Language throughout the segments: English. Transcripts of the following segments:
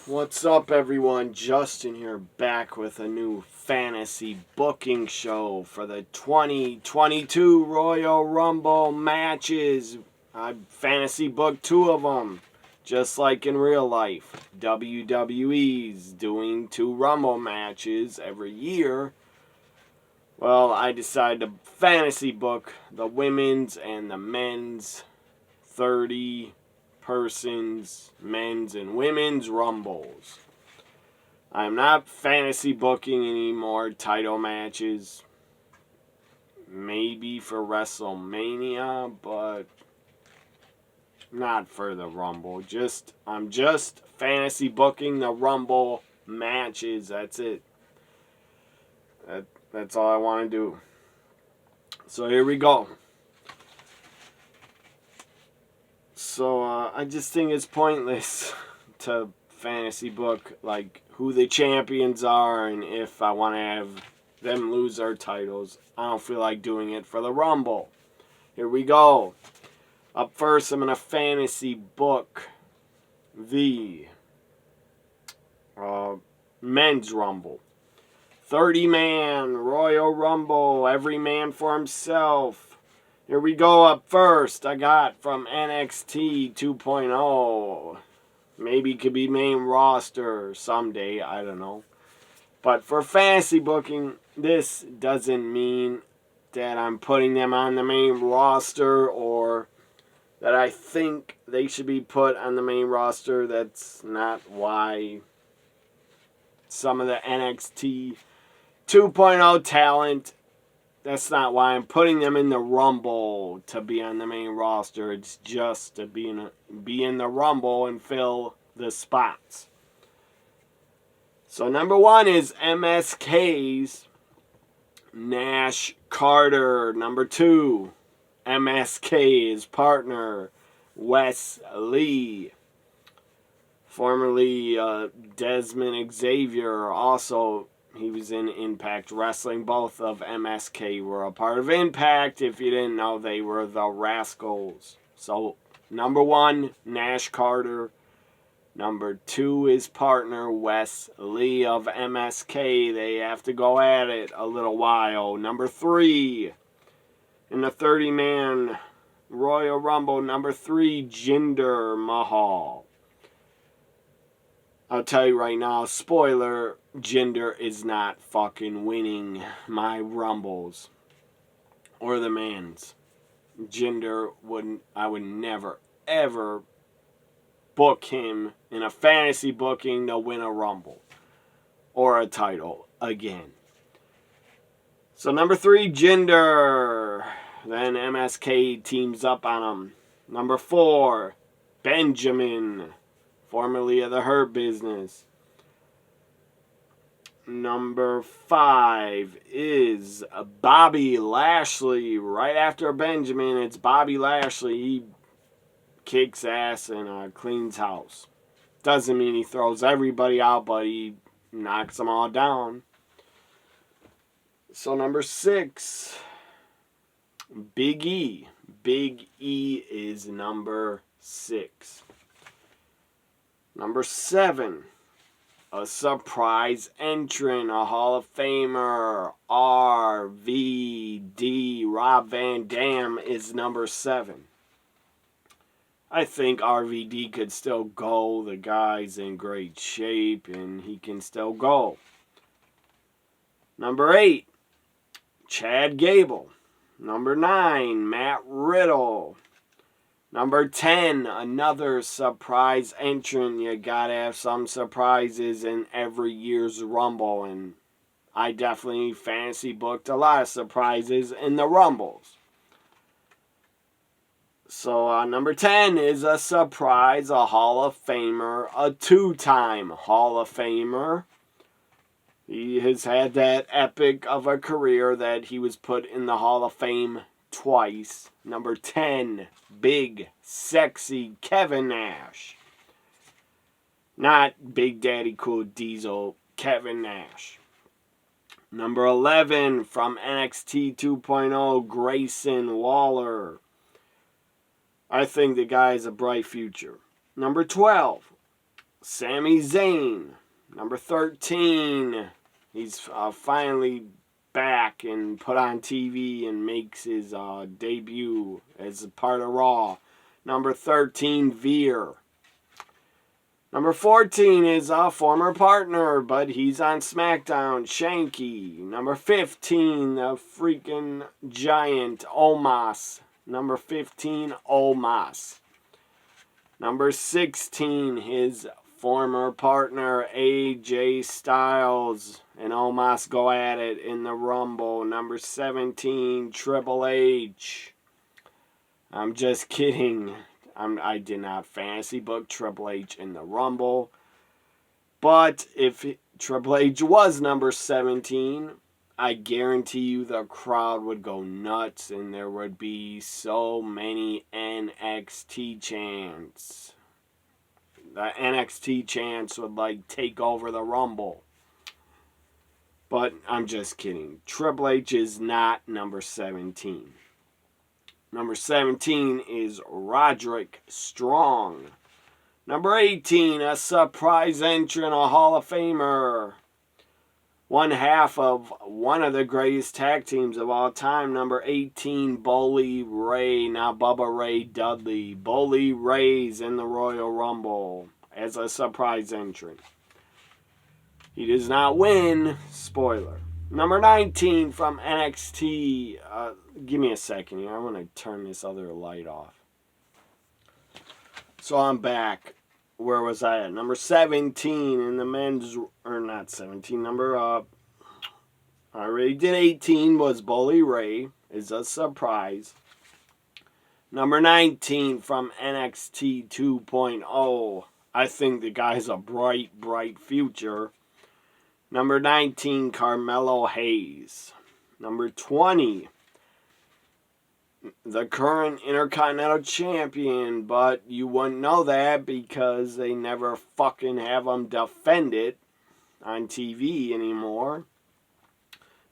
What's up, everyone? Justin here, back with a new fantasy booking show for the 2022 Royal Rumble matches. I fantasy booked 2 of them, just like in real life. WWE's doing 2 Rumble matches every year. Well, I decided to fantasy book the women's and the men's 30 persons, men's and women's rumbles. I'm not fantasy booking any more title matches. Maybe for WrestleMania, but not for the Rumble. I'm just fantasy booking the Rumble matches. That's it. That's all I want to do. So here we go. So I just think it's pointless to fantasy book like who the champions are and if I want to have them lose their titles. I don't feel like doing it for the Rumble. Here we go. Up first, I'm going to fantasy book the men's Rumble. 30-man Royal Rumble, every man for himself. Here we go. Up first, I got from NXT 2.0. Maybe it could be main roster someday, I don't know. But for fantasy booking, this doesn't mean that I'm putting them on the main roster or that I think they should be put on the main roster. That's not why some of the NXT 2.0 talent, that's not why I'm putting them in the Rumble to be on the main roster. It's just to be in the Rumble and fill the spots. So number 1 is MSK's Nash Carter. Number 2, MSK's partner Wes Lee. Formerly Desmond Xavier. Also, he was in Impact Wrestling. Both of MSK were a part of Impact. If you didn't know, they were the Rascals. So, number 1, Nash Carter. Number 2 is partner Wes Lee of MSK. They have to go at it a little while. Number 3, in the 30-man Royal Rumble, number 3, Jinder Mahal. I'll tell you right now, spoiler, Jinder is not fucking winning my Rumbles. Or the men's. I would never, ever book him in a fantasy booking to win a Rumble. Or a title again. So number 3, Jinder. Then MSK teams up on him. Number 4, Benjamin. Formerly of the Hurt Business. Number 5 is Bobby Lashley. Right after Benjamin, it's Bobby Lashley. He kicks ass and cleans house. Doesn't mean he throws everybody out, but he knocks them all down. So number 6, Big E. Big E is number 6. Number 7, a surprise entrant, a Hall of Famer, RVD, Rob Van Dam is number 7. I think RVD could still go. The guy's in great shape and he can still go. Number 8, Chad Gable. Number 9, Matt Riddle. Number 10, another surprise entrant. You gotta have some surprises in every year's Rumble. And I definitely fantasy booked a lot of surprises in the Rumbles. So number 10 is a surprise, a Hall of Famer, a 2-time Hall of Famer. He has had that epic of a career that he was put in the Hall of Fame twice. Number 10, big, sexy Kevin Nash. Not Big Daddy Cool Diesel, Kevin Nash. Number 11, from NXT 2.0, Grayson Waller. I think the guy has a bright future. Number 12, Sami Zayn, number 13. He's finally back and put on TV and makes his debut as a part of Raw. Number 13, Veer. Number 14 is a former partner, but he's on SmackDown, Shanky. Number 15, the freaking giant, Omos. Number 15, Omos. Number 16, his former partner, AJ Styles. And Omos go at it in the Rumble. Number 17, Triple H. I'm just kidding. I did not fantasy book Triple H in the Rumble. But if Triple H was number 17, I guarantee you the crowd would go nuts and there would be so many NXT chants. The NXT chants would take over the Rumble. But I'm just kidding. Triple H is not number 17. Number 17 is Roderick Strong. Number 18, a surprise entrant, a Hall of Famer. One half of one of the greatest tag teams of all time. Number 18, Bully Ray. Now Bubba Ray Dudley. Bully Ray's in the Royal Rumble as a surprise entrant. He does not win. Spoiler. Number 19 from NXT. Give me a second here. I want to turn this other light off. So I'm back. Where was I at? Number 17 in the men's, or not 17, number, I already did 18, was Bully Ray. Is a surprise. Number 19 from NXT 2.0. I think the guy's a bright, bright future. Number 19, Carmelo Hayes. Number 20, the current Intercontinental Champion, but you wouldn't know that because they never fucking have him defend it on TV anymore.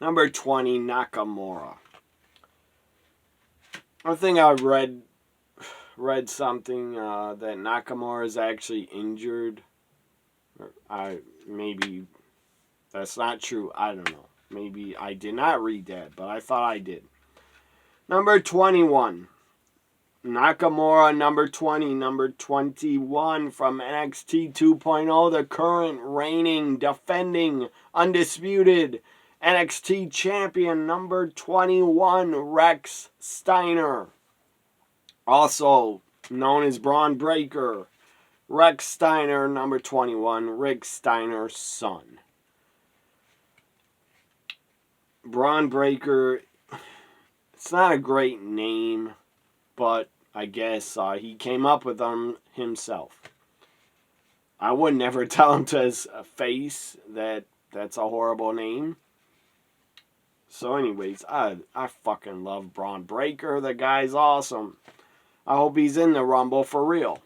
Number 20, Nakamura. I think I read something that Nakamura is actually injured. Maybe that's not true. I don't know. Maybe I did not read that, but I thought I did. Number 21, Nakamura. Number 20, number 21 from NXT 2.0, the current reigning, defending, undisputed NXT champion. Number 21, Rex Steiner. Also known as Braun Breaker. Rex Steiner, number 21, Rick Steiner's son. Braun Breaker, it's not a great name, but I guess he came up with them himself. I would never tell him to his face that that's a horrible name. So anyways, I fucking love Braun Breaker. The guy's awesome. I hope he's in the Rumble for real.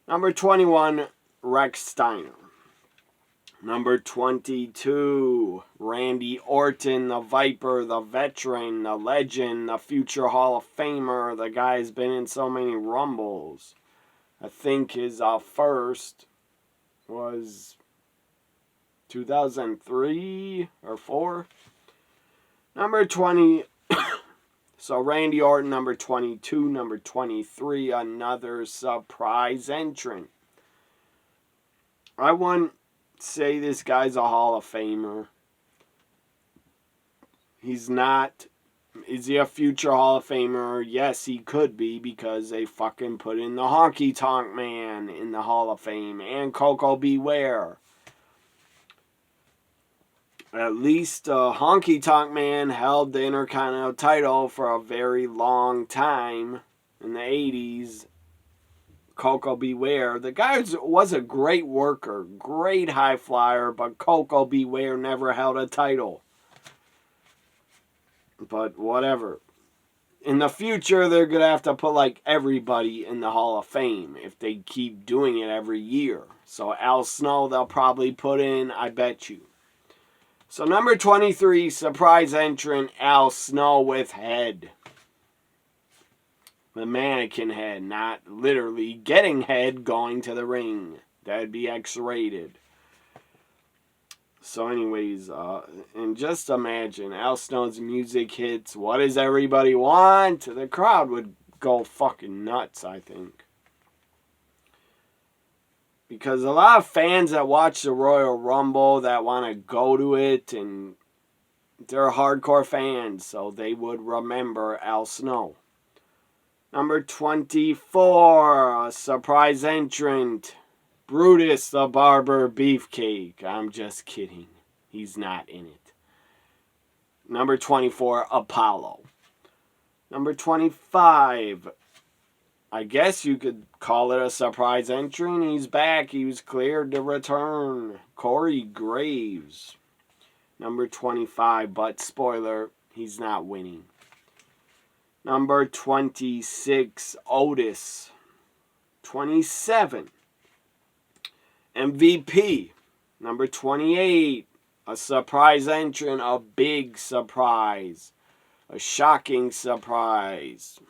Number 21, Rex Steiner. Number 22, Randy Orton, the Viper, the veteran, the legend, the future Hall of Famer. The guy's been in so many Rumbles. I think his first was 2003 or 4. Number 20, so Randy Orton, number 22. Number 23, another surprise entrant. I wouldn't say this guy's a Hall of Famer. He's not. Is he a future Hall of Famer? Yes, he could be, because they fucking put in the Honky Tonk Man in the Hall of Fame and Coco Beware. At least Honky Tonk Man held the Intercontinental title for a very long time in the 80s. Coco Beware. The guy was a great worker, great high flyer, but Coco Beware never held a title. But whatever. In the future, they're going to have to put everybody in the Hall of Fame if they keep doing it every year. So Al Snow they'll probably put in, I bet you. So number 23, surprise entrant, Al Snow with head. The mannequin head, not literally getting head going to the ring. That'd be X-rated. So anyways, and just imagine, Al Snow's music hits, what does everybody want? The crowd would go fucking nuts, I think. Because a lot of fans that watch the Royal Rumble that want to go to it, and they're hardcore fans, so they would remember Al Snow. Number 24, a surprise entrant. Brutus the Barber Beefcake. I'm just kidding. He's not in it. Number 24, Apollo. Number 25, I guess you could call it a surprise entrant. He's back. He was cleared to return. Corey Graves. Number 25, but spoiler, he's not winning. Number 26, Otis. 27, MVP. Number 28, a surprise entrant, a big surprise. A shocking surprise.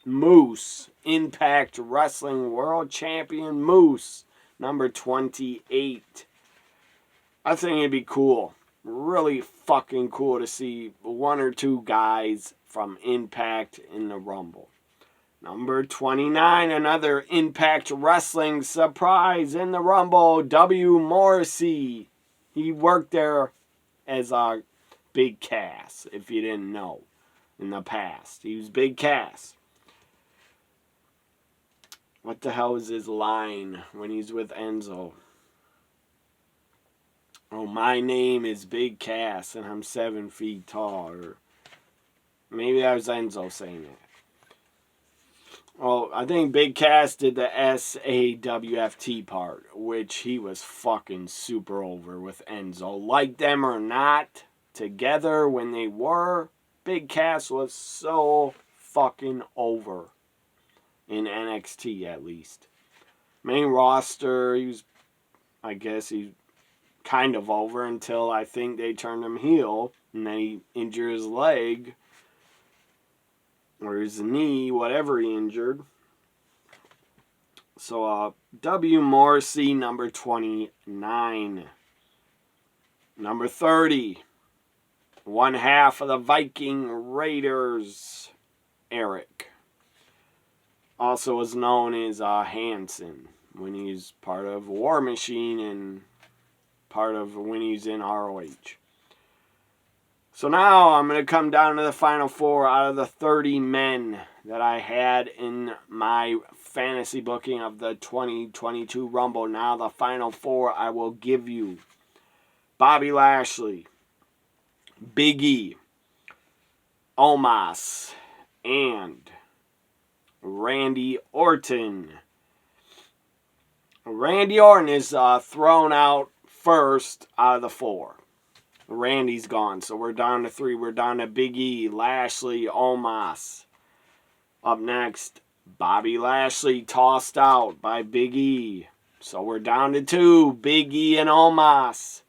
Moose, Impact Wrestling World Champion Moose. Number 28. I think it'd be cool. Really fucking cool to see one or two guys from Impact in the Rumble. Number 29, another Impact Wrestling surprise in the Rumble, W. Morrissey. He worked there as a Big Cass, if you didn't know, in the past. He was Big Cass. What the hell is his line when he's with Enzo? Oh, my name is Big Cass and I'm 7 feet tall. Or maybe that was Enzo saying that. Well, I think Big Cass did the SAWFT part, which he was fucking super over with Enzo. Like them or not, together when they were, Big Cass was so fucking over. In NXT, at least. Main roster, he's kind of over until I think they turned him heel. And then he injured his leg. Or his knee, whatever he injured. So, W. Morrissey, number 29. Number 30. One half of the Viking Raiders, Eric. Also is known as Hanson when he's part of War Machine and part of when he's in ROH. So now I'm going to come down to the final 4 out of the 30 men that I had in my fantasy booking of the 2022 Rumble. Now the final 4 I will give you. Bobby Lashley, Big E, Omos, and Randy Orton. Randy Orton is thrown out first out of the 4. Randy's gone, so we're down to 3. We're down to Big E, Lashley, Omos. Up next, Bobby Lashley tossed out by Big E. So we're down to 2, Big E and Omos.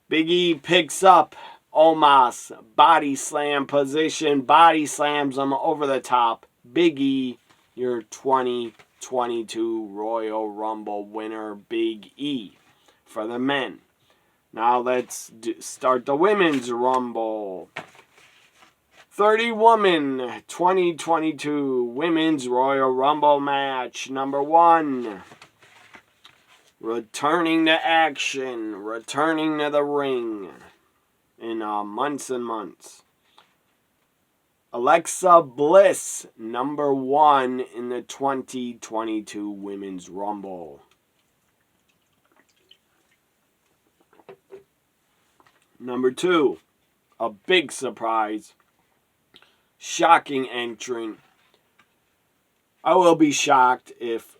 Big E picks up Omos, body slam position, body slams him over the top. Big E, your 2022 Royal Rumble winner, Big E, for the men. Now let's start the Women's Rumble. 30-woman 2022 Women's Royal Rumble match. Number 1. Returning to action. Returning to the ring. In months and months. Alexa Bliss. Number 1 in the 2022 Women's Rumble. Number 2, a big surprise, shocking entrant. I will be shocked if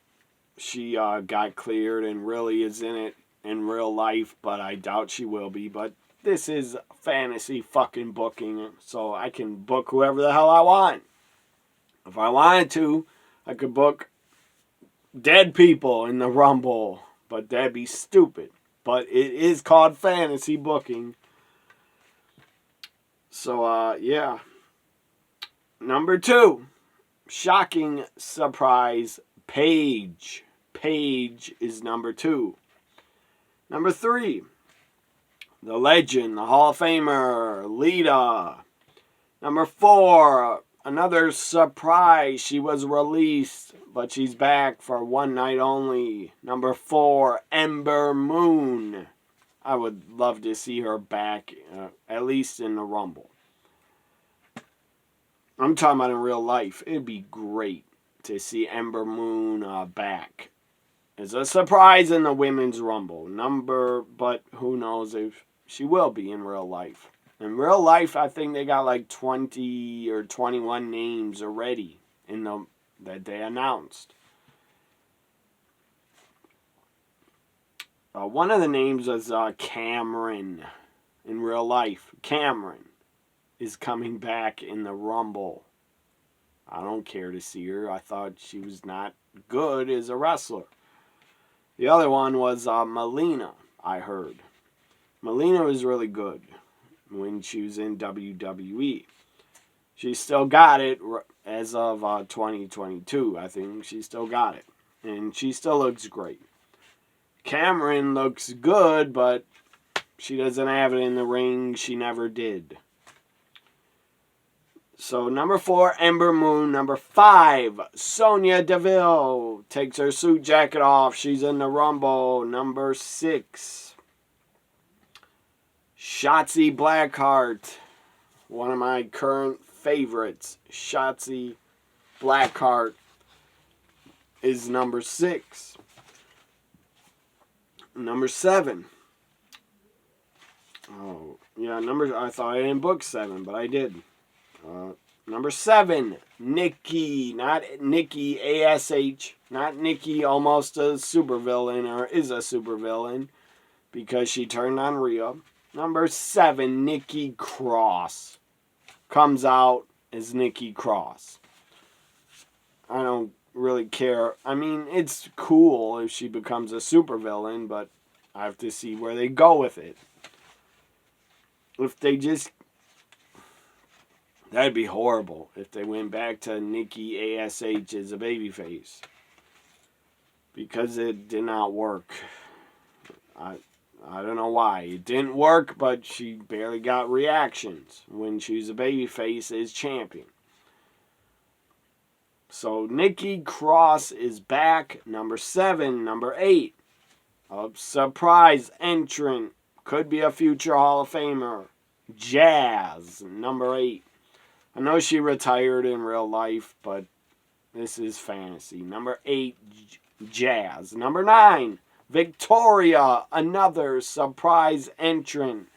she got cleared and really is in it in real life, but I doubt she will be. But this is fantasy fucking booking, so I can book whoever the hell I want. If I wanted to, I could book dead people in the Rumble, but that'd be stupid. But it is called fantasy booking. So, yeah. Number 2, shocking surprise, Paige. Paige is number 2. Number 3, the legend, the Hall of Famer, Lita. Number 4, another surprise. She was released, but she's back for one night only. Number 4, Ember Moon. I would love to see her back, at least in the Rumble. I'm talking about in real life. It'd be great to see Ember Moon back. It's a surprise in the Women's Rumble. But who knows if she will be in real life. In real life, I think they got like 20 or 21 names already that they announced. One of the names was Cameron in real life. Cameron is coming back in the Rumble. I don't care to see her. I thought she was not good as a wrestler. The other one was Melina, I heard. Melina was really good when she was in WWE. She still got it as of 2022. I think she still got it. And she still looks great. Cameron looks good, but she doesn't have it in the ring. She never did. So, number 4, Ember Moon. Number 5, Sonya Deville takes her suit jacket off. She's in the Rumble. Number 6, Shotzi Blackheart. One of my current favorites. Shotzi Blackheart is number 6. Number 7. Oh, yeah, I thought I didn't book 7, but I did. Number 7, Nikki. Not Nikki ASH. Not Nikki, almost a supervillain, or is a supervillain, because she turned on Rhea. Number 7, Nikki Cross. Comes out as Nikki Cross. I don't really care. I mean, it's cool if she becomes a supervillain, but I have to see where they go with it. If they just... That'd be horrible if they went back to Nikki ASH as a babyface. Because it did not work. I don't know why. It didn't work, but she barely got reactions when she was a babyface as champion. So Nikki Cross is back. Number 7. Number 8. A surprise entrant. Could be a future Hall of Famer. Jazz. Number 8. I know she retired in real life, but this is fantasy. Number 8, Jazz. Number 9, Victoria. Another surprise entrant.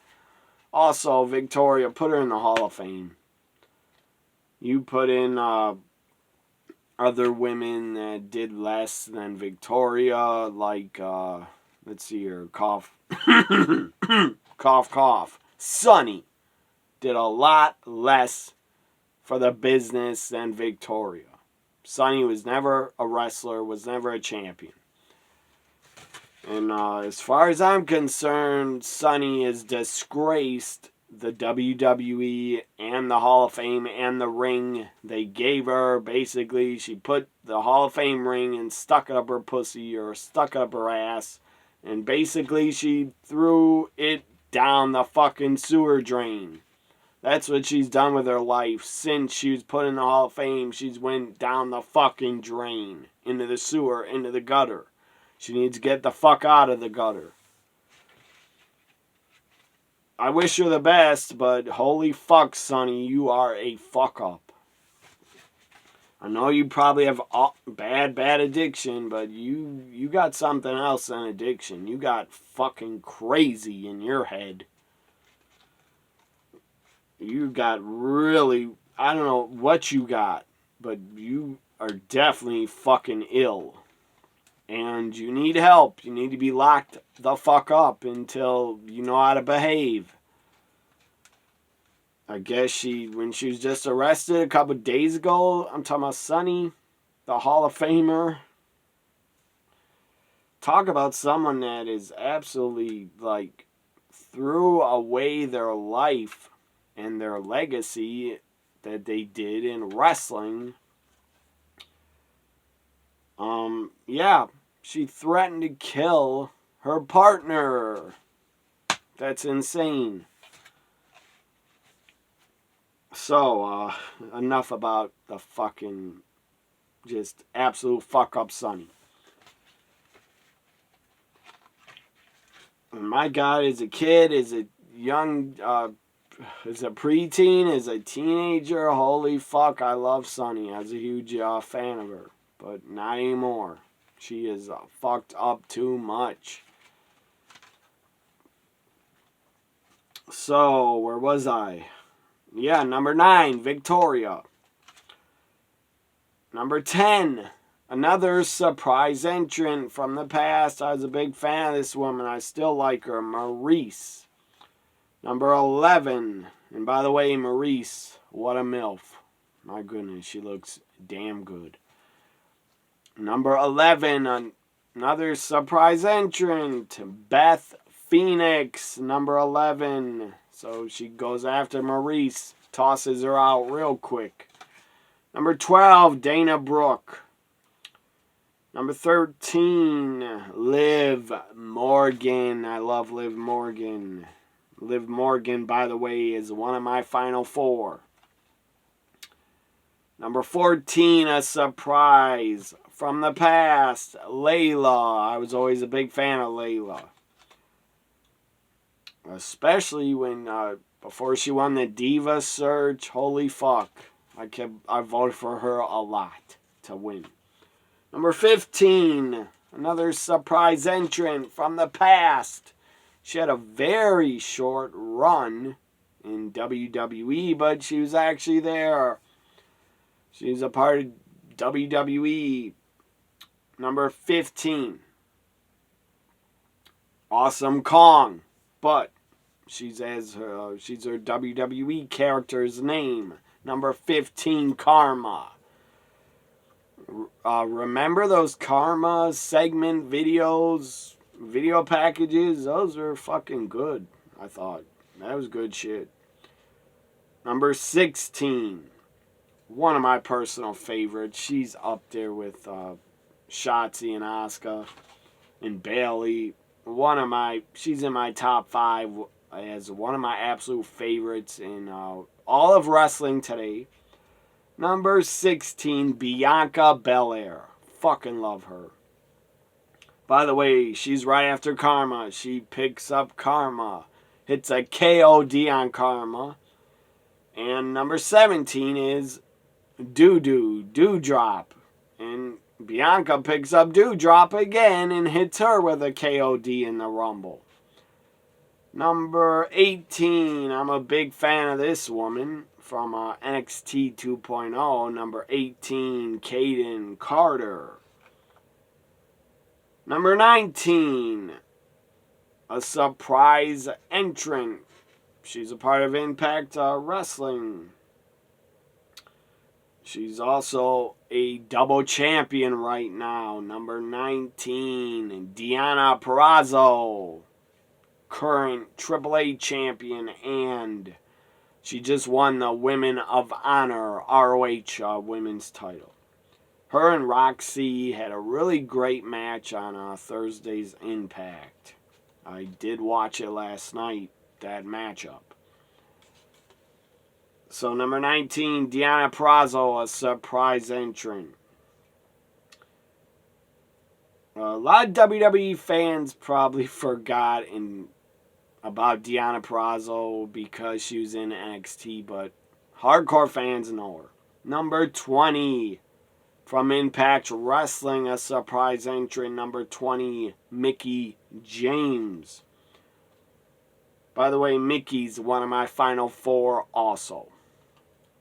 Also, Victoria, put her in the Hall of Fame. You put in other women that did less than Victoria, like, let's see here, cough, cough, cough. Sunny did a lot less for the business than Victoria. Sunny was never a wrestler, was never a champion. And as far as I'm concerned, Sunny has disgraced the WWE and the Hall of Fame and the ring they gave her. Basically, she put the Hall of Fame ring and stuck it up her pussy or stuck it up her ass. And basically, she threw it down the fucking sewer drain. That's what she's done with her life. Since she was put in the Hall of Fame, she's went down the fucking drain. Into the sewer, into the gutter. She needs to get the fuck out of the gutter. I wish her the best, but holy fuck, Sonny, you are a fuck up. I know you probably have bad addiction, but you got something else than addiction. You got fucking crazy in your head. You got really, I don't know what you got, but you are definitely fucking ill. And you need help. You need to be locked the fuck up until you know how to behave. I guess when she was just arrested a couple of days ago, I'm talking about Sunny, the Hall of Famer. Talk about someone that is absolutely, like, threw away their life and their legacy that they did in wrestling. Yeah, She threatened to kill her partner. That's insane. So, enough about the fucking just absolute fuck up Sunny. And my God, as a kid, as a young, as a preteen, as a teenager, holy fuck, I love Sunny. I was a huge fan of her. But not anymore. She is fucked up too much. So, where was I? Yeah, number 9, Victoria. Number 10, another surprise entrant from the past. I was a big fan of this woman. I still like her, Maurice. Number 11, and by the way, Maurice, what a MILF. My goodness, she looks damn good. Number 11, another surprise entrant, Beth Phoenix, number 11. So she goes after Maurice, tosses her out real quick. Number 12, Dana Brooke. Number 13, Liv Morgan. I love Liv Morgan. Liv Morgan, by the way, is one of my final 4. Number 14, a surprise from the past, Layla. I was always a big fan of Layla. Especially when, before she won the Diva search, holy fuck. I voted for her a lot to win. Number 15, another surprise entrant from the past. She had a very short run in WWE, but she was actually there. She was a part of WWE. Number 15, Awesome Kong, but she's her WWE character's name. Number 15, Karma. Remember those Karma segment videos, video packages? Those are fucking good, I thought. That was good shit. Number 16, one of my personal favorites. She's up there with Shotzi and Asuka and Bayley. She's in my top 5 as one of my absolute favorites in all of wrestling today. Number 16, Bianca Bel-Air. Fucking love her. By the way, she's right after Karma. She picks up Karma. Hits a KOD on Karma. And number 17 is Dewdrop. And Bianca picks up Dewdrop again and hits her with a KOD in the Rumble. Number 18, I'm a big fan of this woman from NXT 2.0. Number 18, Kaden Carter. Number 19, a surprise entrant. She's a part of Impact Wrestling. She's also a double champion right now. Number 19, Deanna Perazzo. Current AAA champion, and she just won the Women of Honor ROH women's title. Her and Roxy had a really great match on Thursday's Impact. I did watch it last night, that matchup. So number 19, Deanna Perazzo, a surprise entrant. A lot of WWE fans probably forgot about Deanna Perazzo because she was in NXT, but hardcore fans know her. Number 20, from Impact Wrestling, a surprise entrant. Number 20, Mickie James. By the way, Mickey's one of my final 4 also.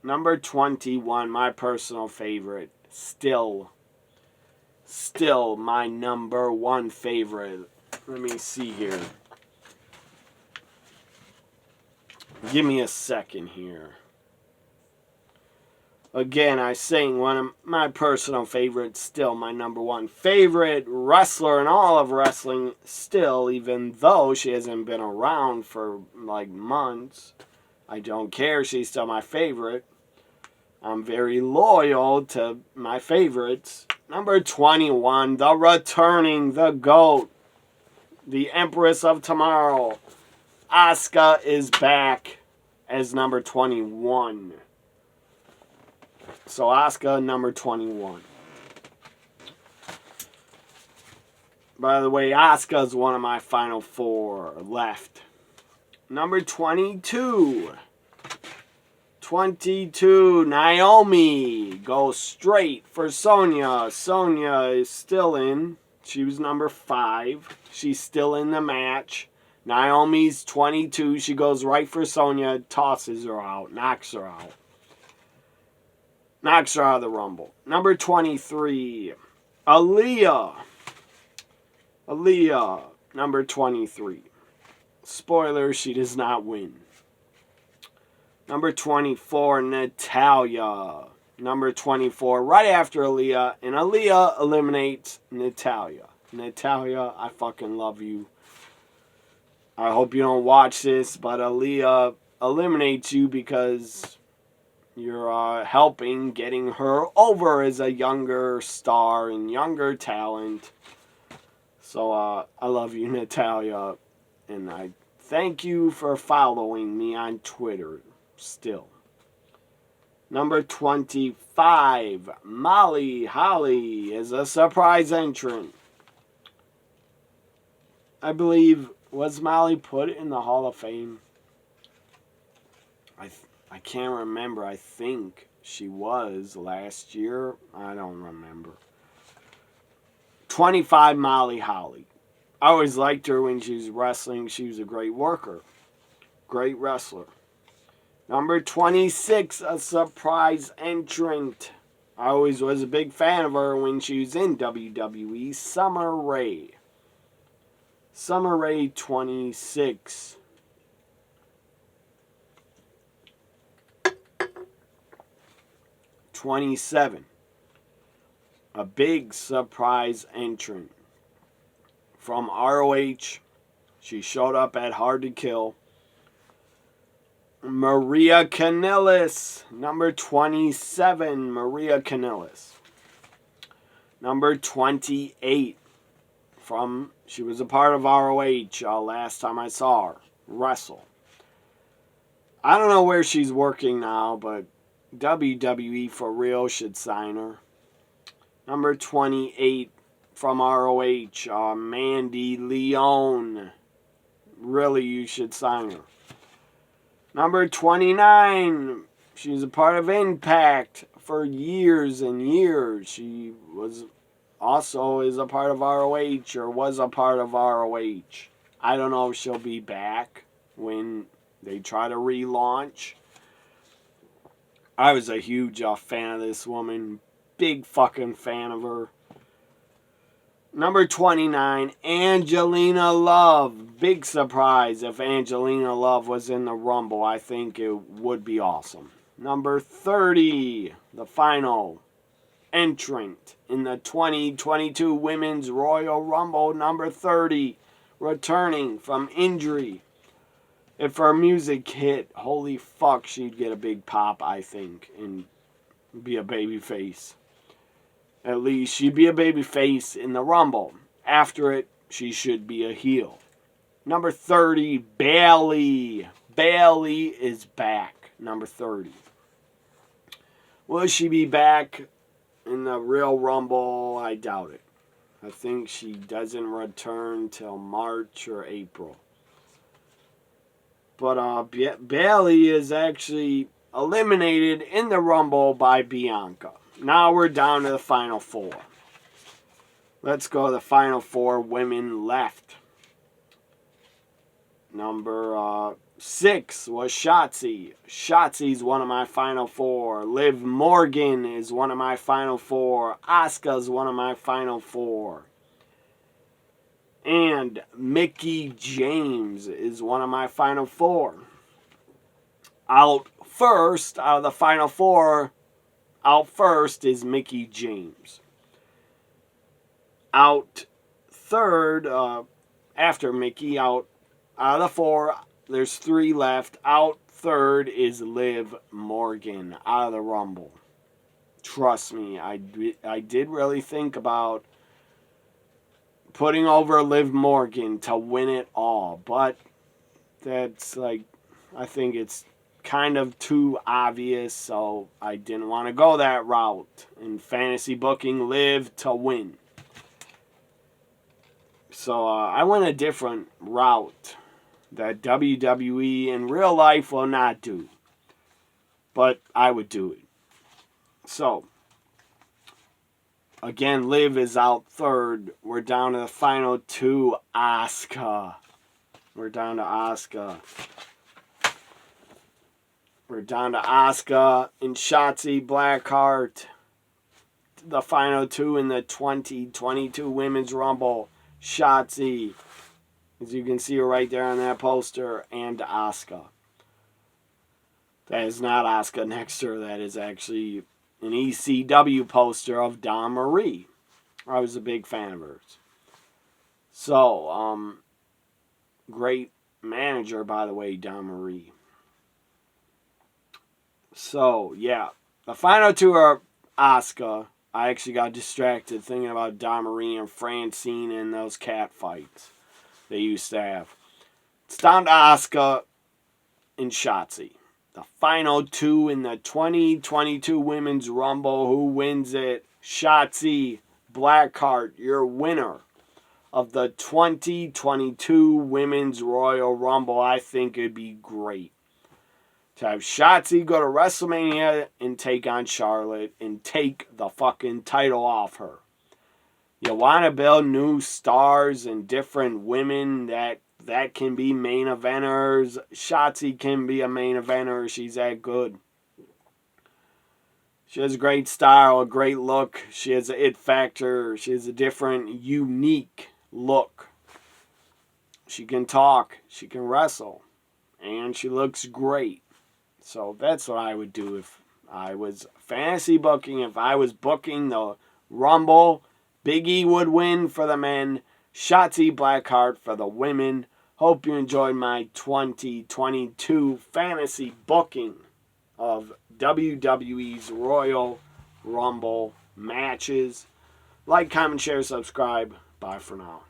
Number 21, my personal favorite. Still my number 1 favorite. Let me see here. Give me a second here. Again, I saying one of my personal favorites, still my number 1 favorite wrestler in all of wrestling, still, even though she hasn't been around for like months. I don't care, she's still my favorite. I'm very loyal to my favorites. Number 21, the returning, the GOAT, the Empress of Tomorrow, Asuka is back as number 21. So Asuka, number 21. By the way, Asuka is one of my final 4 left. Number 22. 22, Naomi goes straight for Sonya. Sonya is still in. She was number 5. She's still in the match. Naomi's 22. She goes right for Sonya, tosses her out, knocks her out. Knocks her out of the Rumble. Number 23, Aaliyah. Aaliyah, number 23. Spoiler, she does not win. Number 24, Natalya. Number 24, right after Aaliyah. And Aaliyah eliminates Natalya. Natalya, I fucking love you. I hope you don't watch this, but Aaliyah eliminates you because you're helping getting her over as a younger star and younger talent. So I love you, Natalya. And I thank you for following me on Twitter still. Number 25, Molly Holly is a surprise entrant. I believe, was Molly put in the Hall of Fame? I can't remember. I think she was last year. I don't remember. 25, Molly Holly. I always liked her when she was wrestling. She was a great worker. Great wrestler. Number 26, a surprise entrant. I always was a big fan of her when she was in WWE. Summer Rae. Summer Rae 26. '27. A big surprise entrant. From ROH. She showed up at Hard to Kill. Maria Kanellis, number 27, Maria Kanellis. Number 28, she was a part of ROH last time I saw her wrestle. I don't know where she's working now, but WWE for real should sign her. Number 28, from ROH, Mandy Leon. Really, you should sign her. Number 29, she's a part of Impact for years and years. She was also is a part of ROH or was a part of ROH. I don't know if she'll be back when they try to relaunch. I was a huge fan of this woman. Big fucking fan of her. Number 29, Angelina Love. Big surprise if Angelina Love was in the Rumble. I think it would be awesome. Number 30, the final entrant in the 2022 Women's Royal Rumble. Number 30, returning from injury. If her music hit, holy fuck, she'd get a big pop, I think, and be a babyface. At least she'd be a babyface in the Rumble. After it, she should be a heel. Number 30, Bayley. Bayley is back. Number 30. Will she be back in the real Rumble? I doubt it. I think she doesn't return till March or April. But Bayley is actually eliminated in the Rumble by Bianca. Now we're down to the final 4. Let's go to the final 4 women left. Number 6 was Shotzi. Shotzi's one of my final 4. Liv Morgan is one of my final 4. Asuka's one of my final 4. And Mickie James is one of my final 4. Out first, out of the final 4, out first is Mickie James. Out third, after Mickie, out of the 4, there's 3 left. Out third is Liv Morgan out of the Rumble. Trust me, I did really think about putting over Liv Morgan to win it all, but that's like, I think it's kind of too obvious, so I didn't want to go that route. In fantasy booking, Liv to win. So I went a different route that WWE in real life will not do. But I would do it. So, again, Liv is out third. We're down to the final two. Asuka. We're down to Asuka and Shotzi Blackheart. The final two in the 2022 Women's Rumble. Shotzi, as you can see right there on that poster, and Asuka. That is not Asuka next to her. That is actually an ECW poster of Dawn Marie. I was a big fan of hers. So, great manager, by the way, Dawn Marie. So, yeah. The final two are Asuka. I actually got distracted thinking about Dawn Marie and Francine and those cat fights they used to have. It's down to Asuka and Shotzi. The final two in the 2022 Women's Rumble. Who wins it? Shotzi Blackheart, your winner of the 2022 Women's Royal Rumble. I think it'd be great to have Shotzi go to WrestleMania and take on Charlotte and take the fucking title off her. You want to build new stars and different women that can be main eventers. Shotzi can be a main eventer. She's that good. She has a great style, a great look. She has an it factor. She has a different, unique look. She can talk. She can wrestle. And she looks great. So that's what I would do if I was fantasy booking. If I was booking the Rumble, Big E would win for the men. Shotzi Blackheart for the women. Hope you enjoyed my 2022 fantasy booking of WWE's Royal Rumble matches. Like, comment, share, subscribe. Bye for now.